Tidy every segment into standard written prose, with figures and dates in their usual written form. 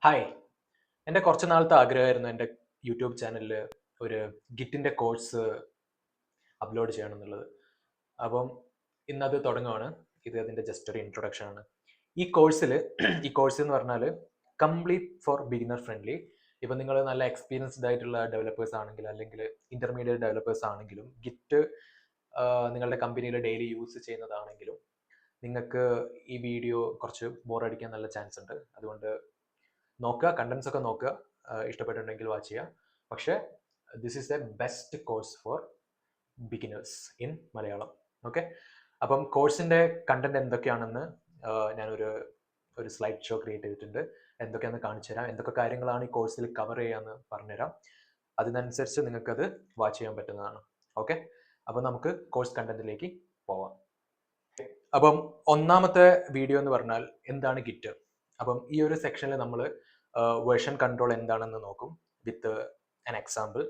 Hi. എൻ്റെ കുറച്ച് നാളത്തെ ആഗ്രഹമായിരുന്നു എൻ്റെ യൂട്യൂബ് ചാനലിൽ ഒരു ഗിറ്റിൻ്റെ കോഴ്സ് അപ്ലോഡ് ചെയ്യണം എന്നുള്ളത്. അപ്പം ഇന്നത് തുടങ്ങുവാണ്. ഇത് അതിൻ്റെ ജസ്റ്റ് ഒരു ഇൻട്രൊഡക്ഷൻ ആണ്. ഈ കോഴ്സിൽ ഈ കോഴ്സ് എന്ന് പറഞ്ഞാൽ കംപ്ലീറ്റ് ഫോർ ബിഗിനർ ഫ്രണ്ട്ലി. ഇപ്പം നിങ്ങൾ നല്ല എക്സ്പീരിയൻസ്ഡ് ആയിട്ടുള്ള ഡെവലപ്പേഴ്സ് ആണെങ്കിൽ, അല്ലെങ്കിൽ ഇൻ്റർമീഡിയറ്റ് ഡെവലപ്പേഴ്സ് ആണെങ്കിലും, ഗിറ്റ് നിങ്ങളുടെ കമ്പനിയിൽ ഡെയിലി യൂസ് ചെയ്യുന്നതാണെങ്കിലും നിങ്ങൾക്ക് ഈ വീഡിയോ കുറച്ച് ബോറടിക്കാൻ നല്ല ചാൻസ് ഉണ്ട്. അതുകൊണ്ട് നോക്കുക, കണ്ടൻസ് ഒക്കെ നോക്കുക, ഇഷ്ടപ്പെട്ടിട്ടുണ്ടെങ്കിൽ വാച്ച് ചെയ്യുക. പക്ഷേ this is the best course for beginners in Malayalam. Okay, അപ്പം കോഴ്സിൻ്റെ കണ്ടന്റ് എന്തൊക്കെയാണെന്ന് ഞാനൊരു സ്ലൈഡ് ഷോ ക്രിയേറ്റ് ചെയ്തിട്ടുണ്ട്. എന്തൊക്കെയാണെന്ന് കാണിച്ചു തരാം. എന്തൊക്കെ കാര്യങ്ങളാണ് ഈ കോഴ്സിൽ കവർ ചെയ്യാമെന്ന് പറഞ്ഞുതരാം. അതിനനുസരിച്ച് നിങ്ങൾക്കത് വാച്ച് ചെയ്യാൻ പറ്റുന്നതാണ്. ഓക്കെ, അപ്പം നമുക്ക് കോഴ്സ് കണ്ടന്റിലേക്ക് പോവാം. അപ്പം ഒന്നാമത്തെ വീഡിയോ എന്ന് പറഞ്ഞാൽ എന്താണ് ഗിറ്റ്. അപ്പം ഈ ഒരു സെക്ഷനിൽ നമ്മൾ വേർഷൻ കൺട്രോൾ എന്താണെന്ന് നോക്കും വിത്ത് ആൻ എക്സാമ്പിൾ.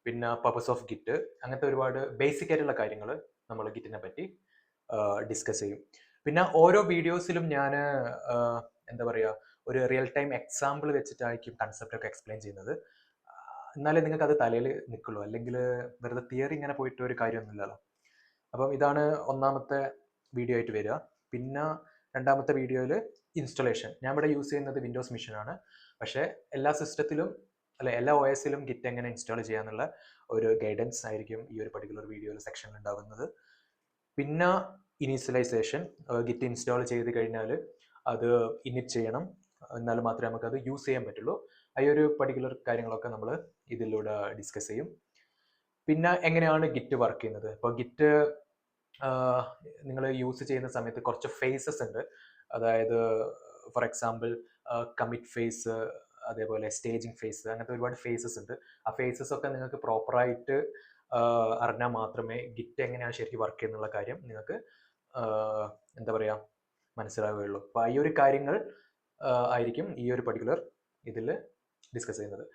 പിന്നെ പർപ്പസ് ഓഫ് ഗിറ്റ്, അങ്ങനത്തെ ഒരുപാട് ബേസിക് ആയിട്ടുള്ള കാര്യങ്ങൾ നമ്മൾ ഗിറ്റിനെ പറ്റി ഡിസ്കസ് ചെയ്യും. പിന്നെ ഓരോ വീഡിയോസിലും ഞാൻ എന്താ പറയുക, ഒരു റിയൽ ടൈം എക്സാമ്പിൾ വെച്ചിട്ടായിരിക്കും കൺസെപ്റ്റ് ഒക്കെ എക്സ്പ്ലെയിൻ ചെയ്യുന്നത്. എന്നാലേ നിങ്ങൾക്ക് അത് തലയിൽ നിൽക്കുള്ളൂ, അല്ലെങ്കിൽ വെറുതെ തിയറി ഇങ്ങനെ പോയിട്ട് ഒരു കാര്യമൊന്നുമില്ലല്ലോ. അപ്പം ഇതാണ് ഒന്നാമത്തെ വീഡിയോ ആയിട്ട് വരിക. പിന്നെ രണ്ടാമത്തെ വീഡിയോയിൽ ഇൻസ്റ്റലേഷൻ. ഞാൻ ഇവിടെ യൂസ് ചെയ്യുന്നത് വിൻഡോസ് മെഷീനാണ്. പക്ഷേ എല്ലാ സിസ്റ്റത്തിലും എല്ലാ ഒ എസിലും ഗിറ്റ് എങ്ങനെ ഇൻസ്റ്റാൾ ചെയ്യാന്നുള്ള ഒരു ഗൈഡൻസ് ആയിരിക്കും ഈ ഒരു പർട്ടിക്കുലർ വീഡിയോയിൽ സെക്ഷനിൽ ഉണ്ടാവുന്നത്. പിന്നെ ഇനീഷ്യലൈസേഷൻ. ഗിറ്റ് ഇൻസ്റ്റാൾ ചെയ്ത് കഴിഞ്ഞാൽ അത് ഇനിറ്റ് ചെയ്യണം, എന്നാൽ മാത്രമേ നമുക്കത് യൂസ് ചെയ്യാൻ പറ്റുള്ളൂ. ഈ ഒരു പർട്ടിക്കുലർ കാര്യങ്ങളൊക്കെ നമ്മൾ ഇതിലൂടെ ഡിസ്കസ് ചെയ്യും. പിന്നെ എങ്ങനെയാണ് ഗിറ്റ് വർക്ക് ചെയ്യുന്നത്. ഇപ്പോൾ ഗിറ്റ് നിങ്ങൾ യൂസ് ചെയ്യുന്ന സമയത്ത് കുറച്ച് ഫേസസ് ഉണ്ട്. അതായത് ഫോർ എക്സാമ്പിൾ കമ്മിറ്റ് ഫേസ്, അതേപോലെ സ്റ്റേജിങ് ഫേസ്, അങ്ങനത്തെ ഒരുപാട് ഫേസസ് ഉണ്ട്. ആ ഫേസസ് ഒക്കെ നിങ്ങൾക്ക് പ്രോപ്പറായിട്ട് അറിഞ്ഞാൽ മാത്രമേ ഗിറ്റ് എങ്ങനെയാണ് ശരിക്കും വർക്ക് ചെയ്യുന്നുള്ള കാര്യം നിങ്ങൾക്ക് എന്താ പറയുക മനസ്സിലാവുകയുള്ളൂ. അപ്പോൾ ഈ ഒരു കാര്യങ്ങൾ ആയിരിക്കും ഈ ഒരു പർട്ടിക്കുലർ ഇതിൽ ഡിസ്കസ് ചെയ്യുന്നത്.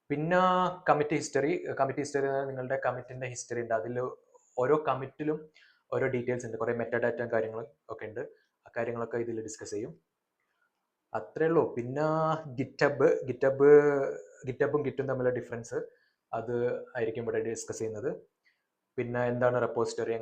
പിന്നെ കമ്മിറ്റ് ഹിസ്റ്ററി. കമ്മിറ്റ് ഹിസ്റ്ററി നിങ്ങളുടെ കമ്മിറ്റിൻ്റെ ഹിസ്റ്ററി ഉണ്ട്. അതിൽ ഓരോ കമ്മിറ്റിലും ഓരോ ഡീറ്റെയിൽസ് ഉണ്ട്, കുറേ മെറ്റാഡാറ്റ കാര്യങ്ങൾ ഒക്കെ ഉണ്ട്. ആ കാര്യങ്ങളൊക്കെ ഇതിൽ ഡിസ്കസ് ചെയ്യും. അത്രേ ഉള്ളൂ. പിന്നെ ഗിറ്റബും ഗിറ്റും തമ്മിലുള്ള ഡിഫറൻസ് അത് ആയിരിക്കും ഇവിടെ ഡിസ്കസ് ചെയ്യുന്നത്. പിന്നെ എന്താണ് റെപ്പോസിറ്ററി,